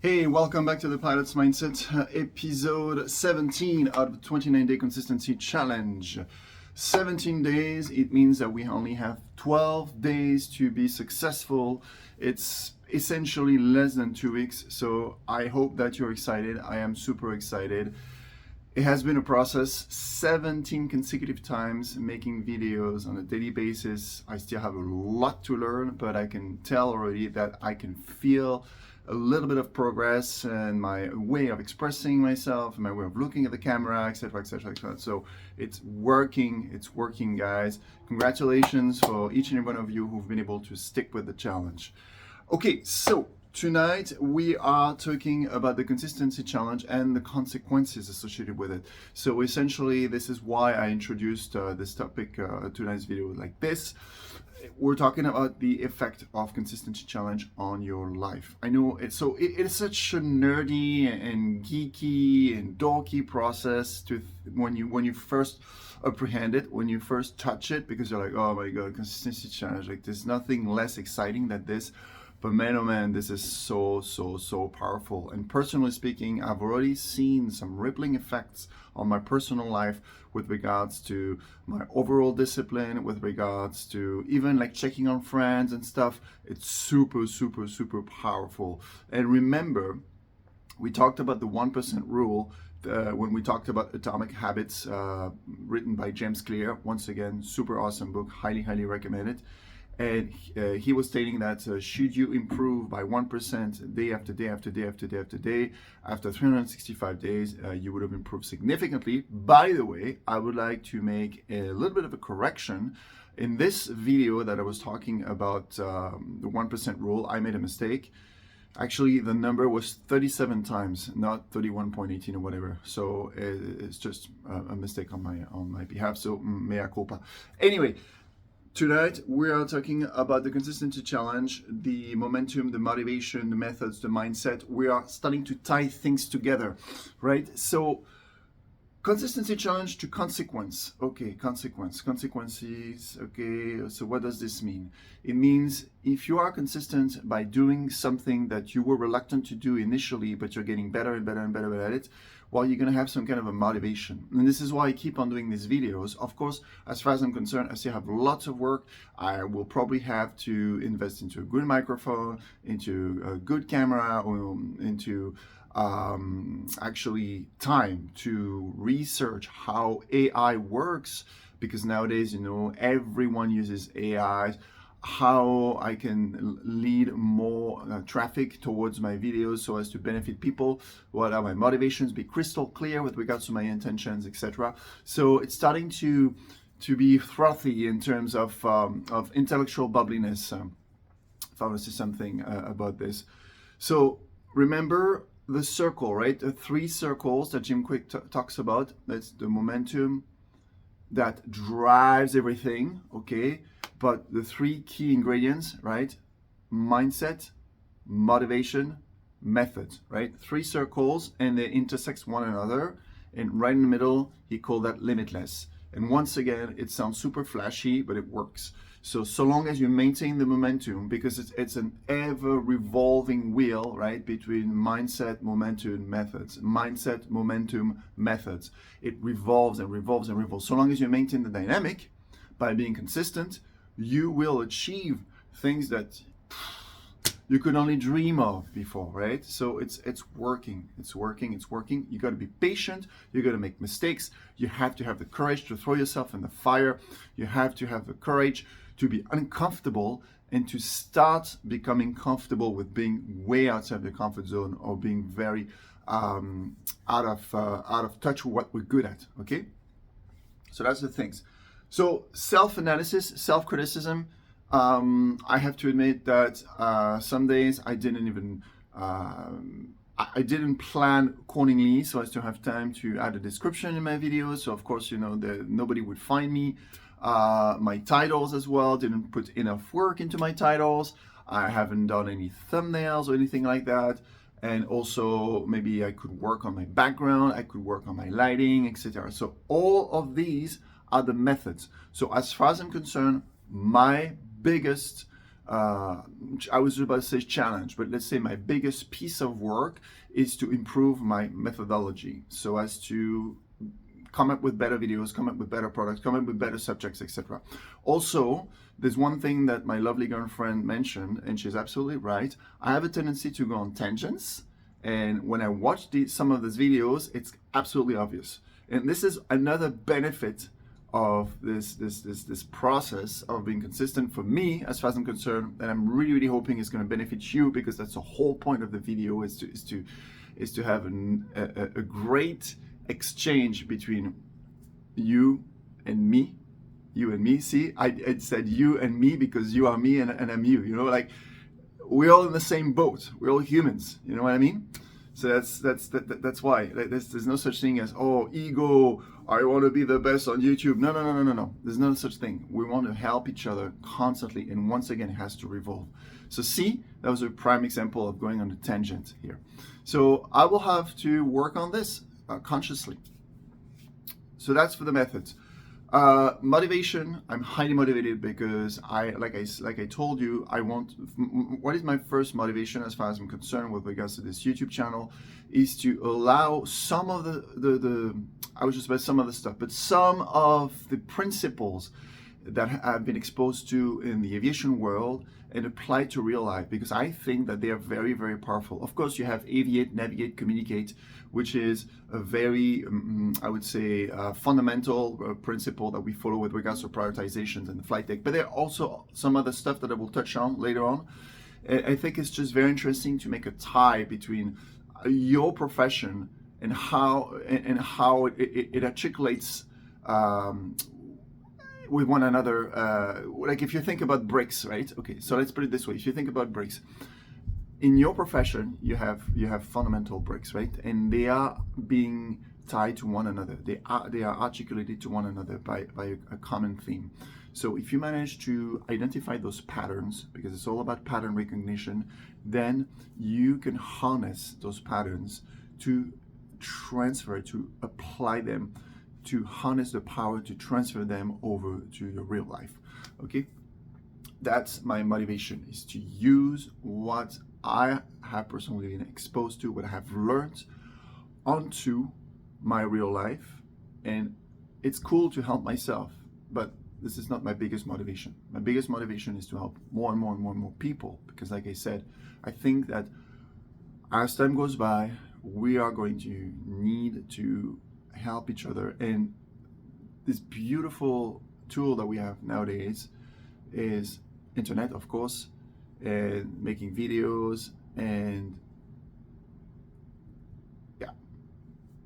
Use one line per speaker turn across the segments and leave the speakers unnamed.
Hey, welcome back to the Pilot's Mindset, episode 17 out of the 29-day consistency challenge. 17 days, it means that we only have 12 days to be successful. It's essentially less than 2 weeks, so I hope that you're excited. I am super excited. It has been a process, 17 consecutive times making videos on a daily basis. I still have a lot to learn, but I can tell already that I can feel a little bit of progress in my way of expressing myself, my way of looking at the camera, etc., etc., etc. So it's working, guys. Congratulations for each and every one of you who've been able to stick with the challenge. Okay, so tonight we are talking about the consistency challenge and the consequences associated with it. So essentially, this is why I introduced this topic tonight's video like this. We're talking about the effect of consistency challenge on your life. I know it's it's such a nerdy and geeky and dorky process to when you first apprehend it, when you first touch it, because you're like, oh my god, consistency challenge, like there's nothing less exciting than this. But man, oh man, this is so powerful. And personally speaking, I've already seen some rippling effects on my personal life with regards to my overall discipline, with regards to even like checking on friends and stuff. It's super powerful. And remember, we talked about the 1% rule when we talked about Atomic Habits, written by James Clear. Once again, super awesome book, highly recommend it. And he was stating that should you improve by 1% day after day after day after day after day, after 365 days, you would have improved significantly. By the way, I would like to make a little bit of a correction. In this video that I was talking about the 1% rule, I made a mistake. Actually, the number was 37 times, not 31.18 or whatever. So it's just a mistake on my behalf. So mea culpa. Anyway. Tonight, we are talking about the consistency challenge, the momentum, the motivation, the methods, the mindset. We are starting to tie things together, right? So, consistency challenge to consequence. Okay, consequences. Okay, so what does this mean? It means if you are consistent by doing something that you were reluctant to do initially, but you're getting better and better at it, well, you're going to have some kind of a motivation. And this is why I keep on doing these videos. Of course, as far as I'm concerned, I still have lots of work. I will probably have to invest into a good microphone, into a good camera, or into actually time to research how AI works, because nowadays, everyone uses AI. How I can lead more traffic towards my videos so as to benefit people, what are my motivations, be crystal clear with regards to my intentions, etc. So it's starting to be frothy in terms of intellectual bubbliness, if I was to say something about this. So remember the circle, right? The 3 circles that Jim Kwik talks about. That's the momentum that drives everything, okay? But the 3 key ingredients, right? Mindset, motivation, method, right? 3 circles, and they intersect one another. And right in the middle, he called that limitless. And once again, it sounds super flashy, but it works. So long as you maintain the momentum, because it's an ever revolving wheel, right? Between mindset, momentum, methods. Mindset, momentum, methods. It revolves and revolves and revolves. So long as you maintain the dynamic by being consistent, you will achieve things that you could only dream of before, right? So it's working. You got to be patient. You got to make mistakes. You have to have the courage to throw yourself in the fire. You have to have the courage to be uncomfortable and to start becoming comfortable with being way outside the comfort zone, or being very out of touch with what we're good at. Okay, so that's the things. So self-analysis, self-criticism. I have to admit that some days I didn't even I didn't plan accordingly so as to have time to add a description in my videos. So of course, nobody would find me. My titles as well, didn't put enough work into my titles. I haven't done any thumbnails or anything like that. And also maybe I could work on my background, I could work on my lighting, etc. So all of these are the methods. So as far as I'm concerned, my biggest I was about to say challenge, but let's say my biggest piece of work is to improve my methodology so as to come up with better videos, come up with better products, come up with better subjects, etc. Also, there's one thing that my lovely girlfriend mentioned, and she's absolutely right. I have a tendency to go on tangents, and when I watch some of these videos, it's absolutely obvious. And this is another benefit of this process of being consistent for me, as far as I'm concerned, and I'm really hoping it's going to benefit you, because that's the whole point of the video, is to have a great exchange between you and me. See, I said you and me because you are me and I'm you. You know, like we're all in the same boat. We're all humans. You know what I mean? So that's why there's no such thing as, oh, ego, I want to be the best on YouTube. No. There's no such thing. We want to help each other constantly, and once again, it has to revolve. So see, that was a prime example of going on a tangent here. So I will have to work on this consciously. So that's for the methods. Motivation, I'm highly motivated because like I told you, what is my first motivation as far as I'm concerned with regards to this YouTube channel, is to allow some of I was just about some of the stuff, but some of the principles that I've been exposed to in the aviation world and apply to real life, because I think that they are very powerful. Of course, you have aviate, navigate, communicate, which is a very, I would say, fundamental principle that we follow with regards to prioritizations and the flight deck. But there are also some other stuff that I will touch on later on. I think it's just very interesting to make a tie between your profession and how it articulates with one another. Like if you think about bricks, right? Okay, so let's put it this way. If you think about bricks, in your profession, you have fundamental bricks, right? And they are being tied to one another. They are articulated to one another by a common theme. So if you manage to identify those patterns, because it's all about pattern recognition, then you can harness those patterns to transfer, to apply them, to harness the power to transfer them over to your real life. Okay, that's my motivation, is to use what I have personally been exposed to, what I have learned, onto my real life. And it's cool to help myself, but this is not my biggest motivation. My biggest motivation is to help more and more people, because like I said, I think that as time goes by, we are going to need to help each other. And this beautiful tool that we have nowadays is internet, of course, and making videos, and yeah,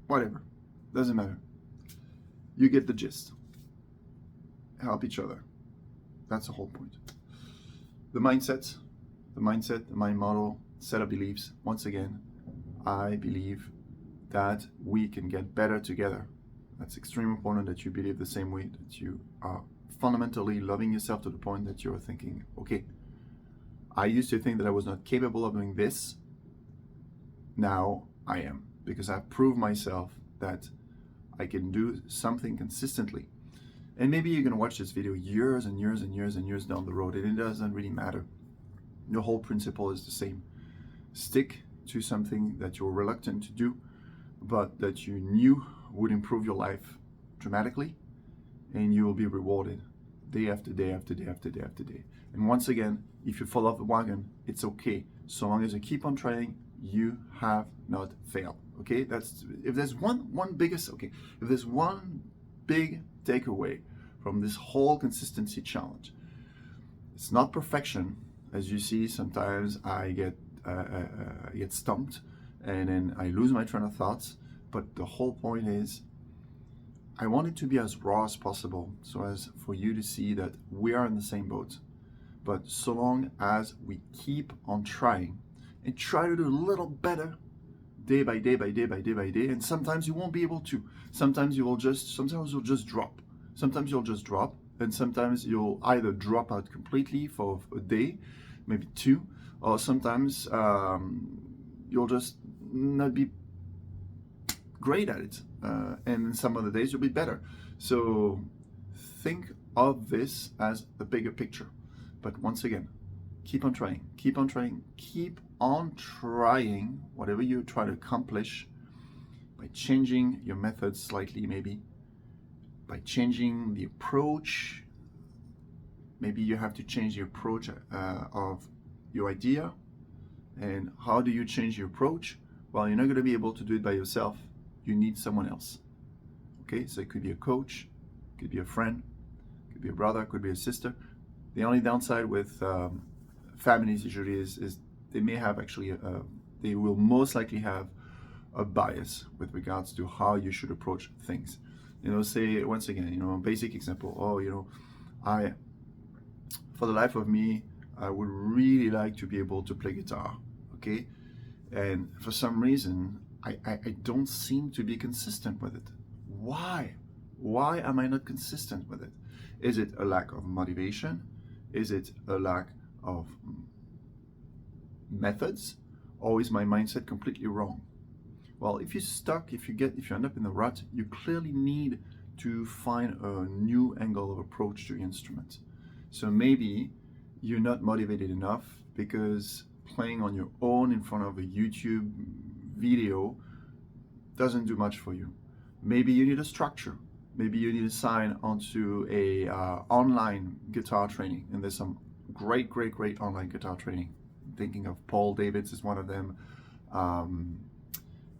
whatever, doesn't matter. You get the gist. Help each other. That's the whole point. The mindset, the mind model, set of beliefs. Once again, I believe that we can get better together. That's extremely important, that you believe the same way, that you are fundamentally loving yourself to the point that you're thinking, okay, I used to think that I was not capable of doing this. Now I am, because I've proved myself that I can do something consistently. And maybe you're going to watch this video years and years down the road, and it doesn't really matter. The whole principle is the same. Stick to something that you're reluctant to do, but that you knew would improve your life dramatically, and you will be rewarded day after day after day after day after day. And once again, if you fall off the wagon, it's okay. So long as you keep on trying, you have not failed. Okay, if there's one big takeaway from this whole consistency challenge, it's not perfection. As you see, sometimes I get stumped and then I lose my train of thoughts. But the whole point is, I want it to be as raw as possible, so as for you to see that we are in the same boat. But so long as we keep on trying and try to do a little better day by day, and sometimes you won't be able to. Sometimes you'll just drop. Sometimes you'll just drop, and sometimes you'll either drop out completely for a day, maybe two, or sometimes you'll just not be great at it, and some other days you'll be better. So think of this as a bigger picture. But once again, keep on trying, keep on trying, keep on trying whatever you try to accomplish by changing your methods slightly, maybe by changing the approach. Maybe you have to change the approach of your idea. And how do you change your approach? Well, you're not going to be able to do it by yourself. You need someone else. Okay, so it could be a coach, it could be a friend, it could be a brother, it could be a sister. The only downside with families usually is they may have actually, they will most likely have a bias with regards to how you should approach things. You know, say once again, you know, a basic example. Oh, you know, for the life of me, I would really like to be able to play guitar. Okay, and for some reason, I don't seem to be consistent with it. Why? Why am I not consistent with it? Is it a lack of motivation? Is it a lack of methods? Or is my mindset completely wrong? Well, if you're stuck, if you end up in the rut, you clearly need to find a new angle of approach to your instrument. So maybe you're not motivated enough because playing on your own in front of a YouTube video doesn't do much for you. Maybe you need a structure. Maybe you need to sign onto a online guitar training, and there's some great online guitar training. I'm thinking of Paul Davids is one of them.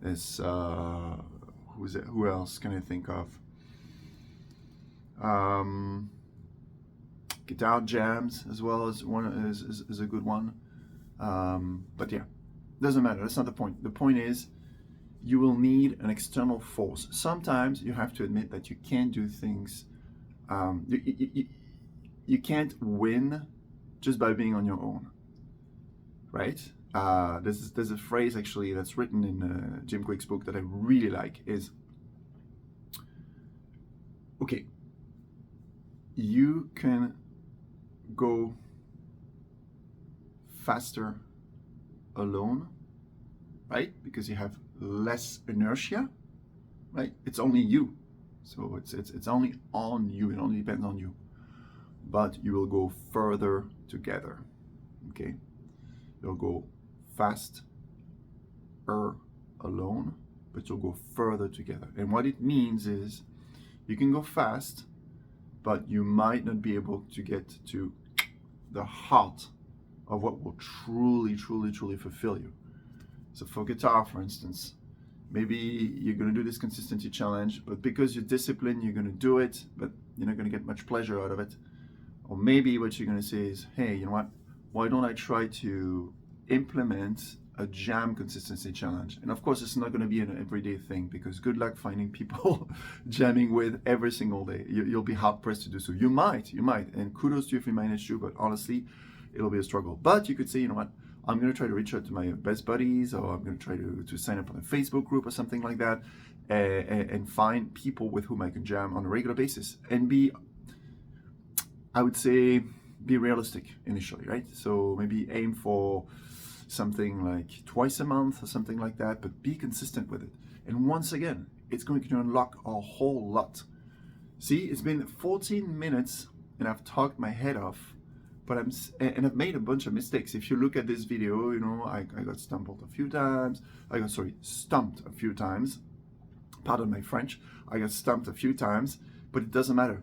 There's who else can I think of? Guitar Jams as well as one is a good one. But yeah, doesn't matter. That's not the point. The point is, you will need an external force. Sometimes you have to admit that you can't do things. You can't win just by being on your own, right? There's a phrase actually that's written in Jim Kwik's book that I really like. Is okay. You can go faster alone, right? Because you have less inertia, right? It's only you, so it's only on you. It only depends on you. But you will go further together. Okay, you'll go faster alone, but you'll go further together. And what it means is, you can go fast, but you might not be able to get to the heart of what will truly fulfill you. So for guitar, for instance, maybe you're going to do this consistency challenge, but because you're disciplined, you're going to do it, but you're not going to get much pleasure out of it. Or maybe what you're going to say is, hey, you know what? Why don't I try to implement a jam consistency challenge? And of course, it's not going to be an everyday thing, because good luck finding people jamming with every single day. You'll be hard pressed to do so. You might, and kudos to you if you manage to, but honestly, it'll be a struggle. But you could say, you know what? I'm going to try to reach out to my best buddies, or I'm going to try to sign up on a Facebook group or something like that, and find people with whom I can jam on a regular basis. And I would say, be realistic initially, right? So maybe aim for something like twice a month or something like that, but be consistent with it. And once again, it's going to unlock a whole lot. See, it's been 14 minutes and I've talked my head off, but I've made a bunch of mistakes. If you look at this video, you know, I got stumped a few times. Pardon my French. I got stumped a few times, but it doesn't matter,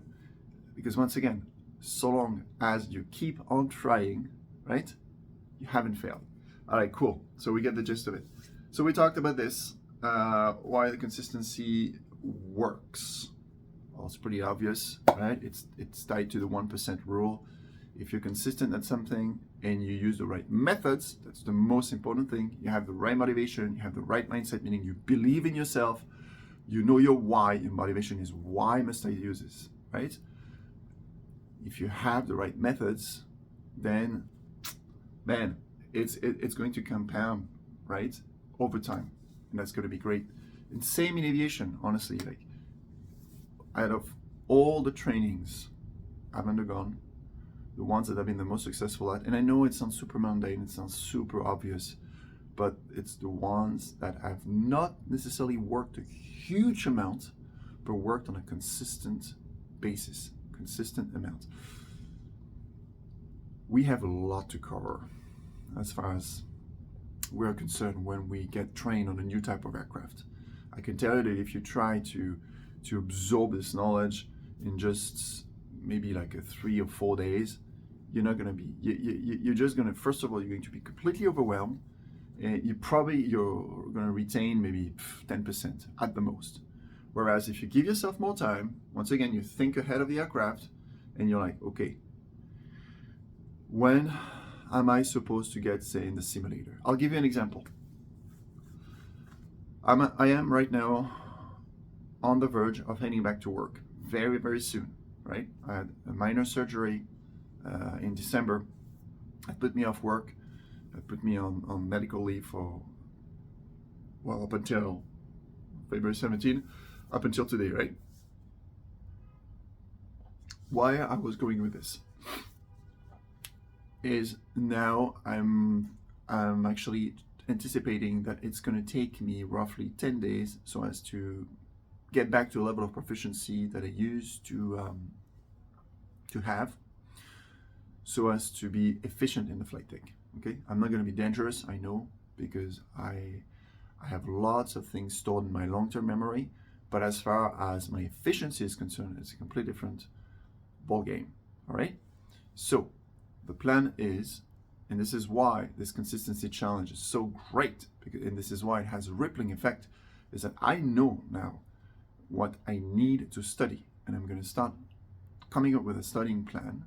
because once again, so long as you keep on trying, right, you haven't failed. All right, cool. So we get the gist of it. So we talked about this, why the consistency works. Well, it's pretty obvious, right? It's tied to the 1% rule. If you're consistent at something and you use the right methods, that's the most important thing. You have the right motivation, you have the right mindset, meaning you believe in yourself, you know your why. Your motivation is, why must I use this, right? If you have the right methods, then, man, it's going to compound, right, over time, and that's going to be great. And same in aviation, honestly. Like, out of all the trainings I've undergone, the ones that I've been the most successful at, and I know it sounds super mundane, it sounds super obvious, but it's the ones that have not necessarily worked a huge amount, but worked on a consistent basis, consistent amount. we have a lot to cover as far as we're concerned when we get trained on a new type of aircraft. I can tell you that if you try to absorb this knowledge in just maybe like 3 or 4 days, you're not going to be, you're just going to, first of all, you're going to be completely overwhelmed, and you're going to retain maybe 10% at the most. Whereas if you give yourself more time, once again, you think ahead of the aircraft, and you're like, okay, when am I supposed to get, say, in the simulator? I'll give you an example. I am right now on the verge of heading back to work very, very soon, right? I had a minor surgery in December. It put me off work. It put me on medical leave for, well, up until February 17, up until today, right? Why I was going with this is now I'm actually anticipating that it's going to take me roughly 10 days so as to get back to a level of proficiency that I used to have, so as to be efficient in the flight deck. Okay, I'm not going to be dangerous, I know, because I have lots of things stored in my long-term memory, but as far as my efficiency is concerned, it's a completely different ball game. All right, so the plan is, and this is why this consistency challenge is so great, and this is why it has a rippling effect, is that I know now what I need to study, and I'm going to start coming up with a studying plan,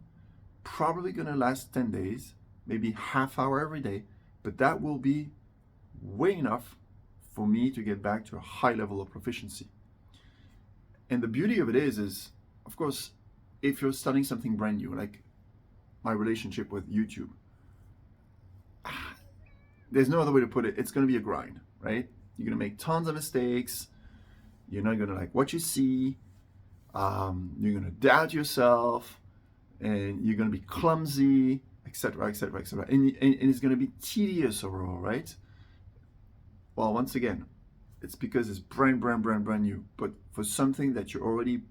probably going to last 10 days, maybe half hour every day, but that will be way enough for me to get back to a high level of proficiency. And the beauty of it is of course, if you're studying something brand new, like my relationship with YouTube, there's no other way to put it. It's going to be a grind, right? You're going to make tons of mistakes. You're not going to like what you see. You're going to doubt yourself, and you're going to be clumsy, etc., etc., etc. And it's going to be tedious overall, right? Well, once again, it's because it's brand new. But for something that you're already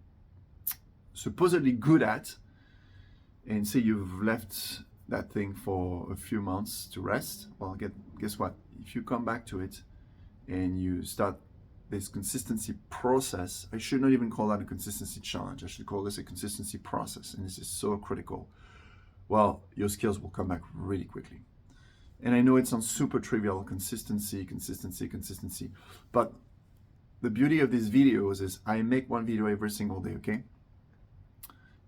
supposedly good at, and say you've left that thing for a few months to rest, well, guess what? If you come back to it and you start this consistency process, I should not even call that a consistency challenge. I should call this a consistency process, and this is so critical. Well, your skills will come back really quickly. And I know it sounds super trivial, consistency, but the beauty of these videos is I make one video every single day, okay?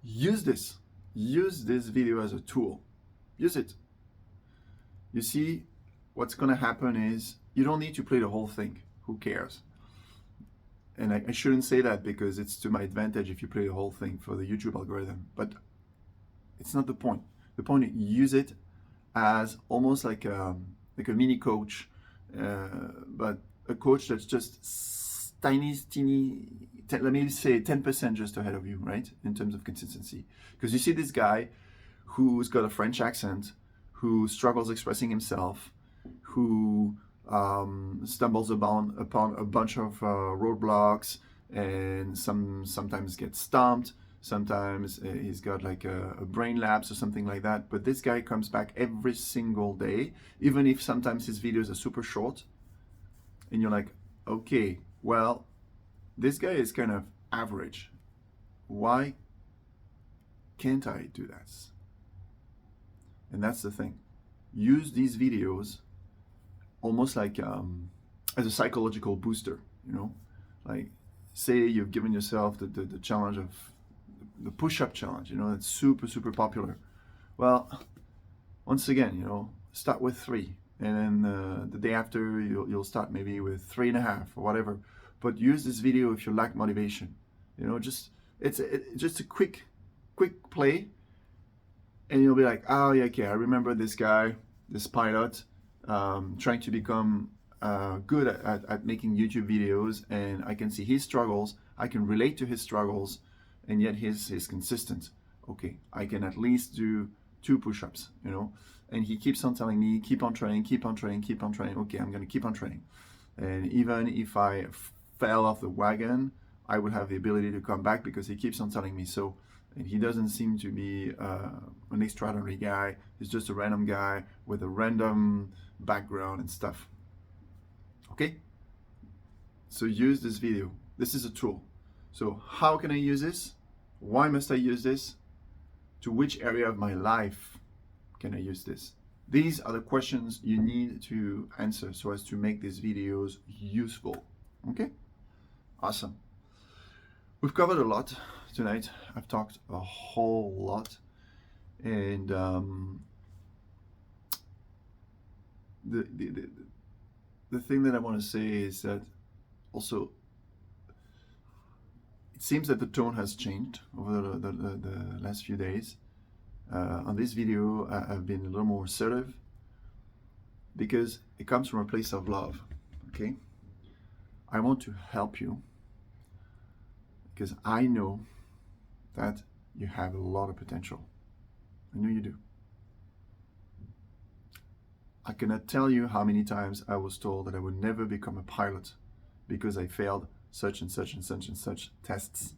Use this video as a tool. Use it. You see, what's going to happen is you don't need to play the whole thing. Who cares? And I shouldn't say that because it's to my advantage if you play the whole thing for the YouTube algorithm, but it's not the point. The point is use it as almost like a mini coach, but a coach that's just teeny, let me say 10% just ahead of you, right? In terms of consistency. Because you see this guy who's got a French accent, who struggles expressing himself, who stumbles upon a bunch of roadblocks, and sometimes gets stomped. Sometimes he's got like a brain lapse or something like that. But this guy comes back every single day, even if sometimes his videos are super short. And you're like, okay, well, this guy is kind of average. Why can't I do that? And that's the thing. Use these videos almost like as a psychological booster, you know? Like, say you've given yourself the challenge of the push-up challenge, you know, that's super popular. Well, once again, you know, start with 3, and then the day after you'll start maybe with 3.5 or whatever. But use this video if you lack motivation. You know, it's just a quick play, and you'll be like, oh yeah, okay, I remember this guy, this pilot, trying to become good at making YouTube videos, and I can see his struggles, I can relate to his struggles, and yet he's consistent. Okay, I can at least do 2 push-ups, you know, and he keeps on telling me, keep on training. Okay, I'm gonna keep on training. And even if I fell off the wagon, I would have the ability to come back because he keeps on telling me. So And he doesn't seem to be an extraordinary guy. He's just a random guy with a random background and stuff. Okay? So use this video. This is a tool. So how can I use this? Why must I use this? To which area of my life can I use this? These are the questions you need to answer so as to make these videos useful. Okay? Awesome. We've covered a lot tonight. I've talked a whole lot. And the thing that I want to say is that also it seems that the tone has changed over the last few days. On this video, I've been a little more assertive because it comes from a place of love, okay? I want to help you because I know that you have a lot of potential. I know you do. I cannot tell you how many times I was told that I would never become a pilot because I failed such and such and such and such tests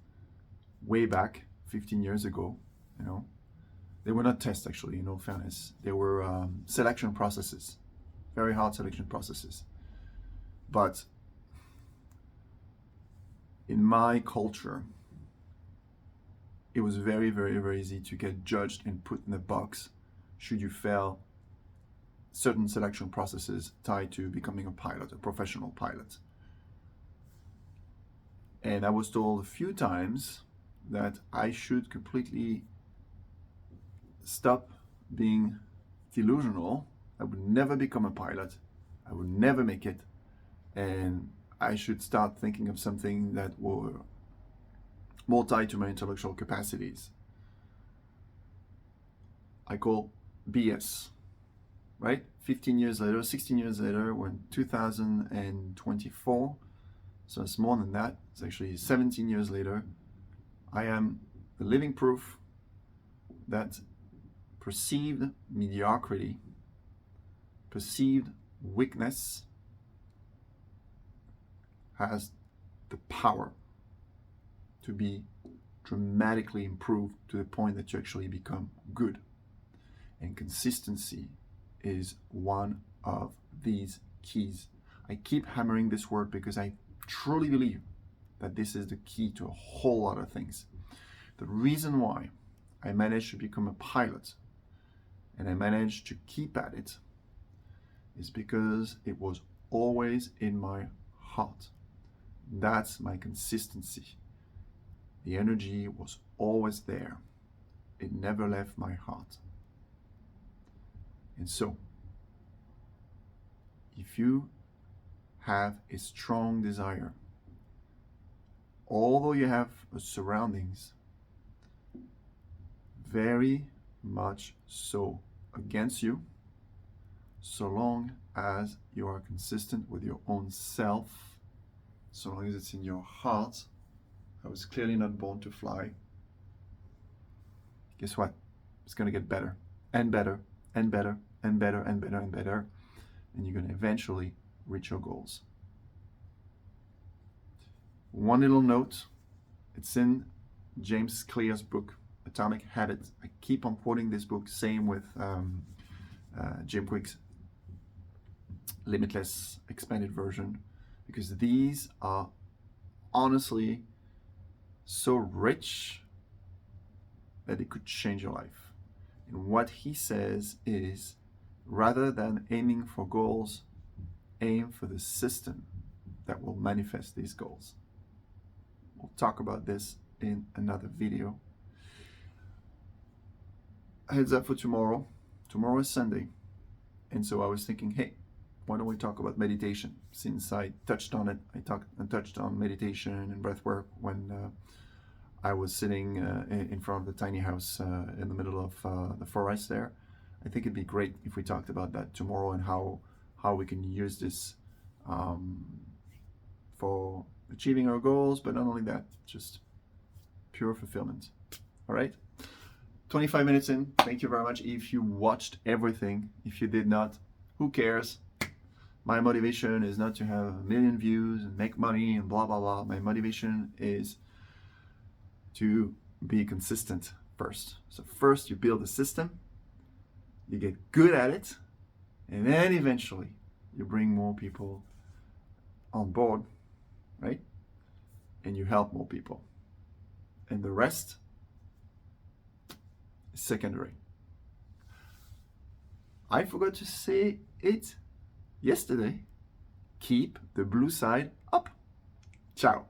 way back 15 years ago, you know. They were not tests, actually, in all fairness. They were selection processes, very hard selection processes. But in my culture, it was very, very, very easy to get judged and put in a box should you fail certain selection processes tied to becoming a pilot, a professional pilot. And I was told a few times that I should completely stop being delusional. I would never become a pilot. I would never make it. And I should start thinking of something that were more tied to my intellectual capacities. I call BS, right? 15 years later, 16 years later, we're in 2024. So it's more than that. It's actually 17 years later. I am the living proof that perceived mediocrity, perceived weakness has the power to be dramatically improved to the point that you actually become good. And consistency is one of these keys. I keep hammering this word because I truly believe that this is the key to a whole lot of things. The reason why I managed to become a pilot and I managed to keep at it is because it was always in my heart. That's my consistency. The energy was always there. It never left my heart. And so, if you have a strong desire, although you have surroundings very much so against you, so long as you are consistent with your own self, so long as it's in your heart. I was clearly not born to fly. Guess what? It's going to get better and better and better and better and better and better, and you're going to eventually reach your goals. One little note, it's in James Clear's book, Atomic Habits. I keep on quoting this book, same with Jim Kwik's limitless expanded version, because these are honestly so rich that it could change your life. And what he says is, rather than aiming for goals, aim for the system that will manifest these goals. We'll talk about this in another video. Heads up for tomorrow. Tomorrow is Sunday. And so I was thinking, hey, why don't we talk about meditation? Since I touched on it, I touched on meditation and breath work when I was sitting in front of the tiny house in the middle of the forest there. I think it'd be great if we talked about that tomorrow and how we can use this for achieving our goals, but not only that, just pure fulfillment. All right? 25 minutes in. Thank you very much. If you watched everything, if you did not, who cares? My motivation is not to have a million views and make money and blah, blah, blah. My motivation is to be consistent first. So first you build a system, you get good at it, and then eventually you bring more people on board, right? And you help more people. And the rest is secondary. I forgot to say it yesterday. Keep the blue side up. Ciao.